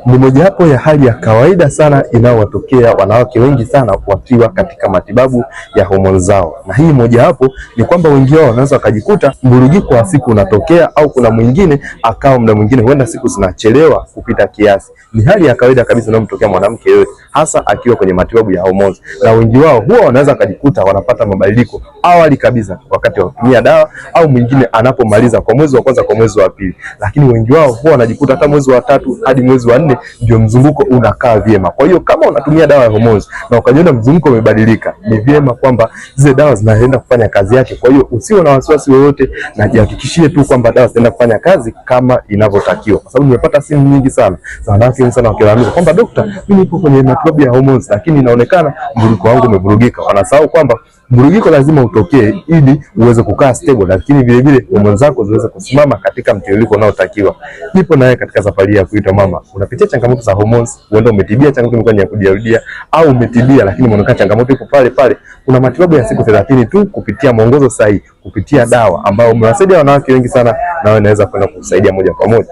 ni mojawapo ya hali ya kawaida sana inayowatokea wanawake wengi sana wakiwa katika matibabu ya homoni zao. Na hii mojawapo ni kwamba wengi wao wanaweza wakajikuta mvurugiko wa siku unatokea, au kuna mwingine akawa muda mwingine huenda siku zinachelewa kupita kiasi. Ni hali ya kawaida kabisa inayomtokea mwanamke yote, hasa akiwa kwenye matibabu ya homoni. Na wengi wao huwa wanaweza kujikuta wanapata mabadiliko awali kabisa wakati wa kutumia dawa, au mwingine anapomaliza kwa mwezi wa kwanza, kwa mwezi wa pili. Lakini wengi wao huwa wanajikuta hata mwezi wa 3 hadi mwezi wa 4 ndio mzunguko unakaa vyema. Kwa hiyo kama unatumia dawa ya homoni na ukajiona mzunguko umebadilika, ni vyema kwamba zile dawa zinaenda kufanya kazi yake. Kwa hiyo usiwe na wasiwasi wowote, na jihakikishie tu kwamba dawa zinaenda kufanya kazi kama inavyotakiwa. Kwa sababu nimepata simu nyingi sana za wanawake wengi sana wakilalamika kwamba daktari, mimi nipo kwenye matibabu ya homoni lakini inaonekana mvurugiko wangu umevurugika. Wanasahau kwamba mvurugiko lazima utokee ili uweze kukaa stable, lakini vile vile homoni zako ziweze kusimama katika mtiririko unaotakiwa. Nipo naye katika safari ya kuitwa mama. Unapitia changamoto za hormones, huenda umetibia changamoto imekuwa ni ya kujirudia, au umetibia lakini unaonekana changamoto iko pale pale. Kuna matibabu ya siku 30 tu kupitia mwongozo sahihi, kupitia dawa ambao umewasaidia wanawake wengi sana, na wewe unaweza kwenda kusaidia moja kwa moja.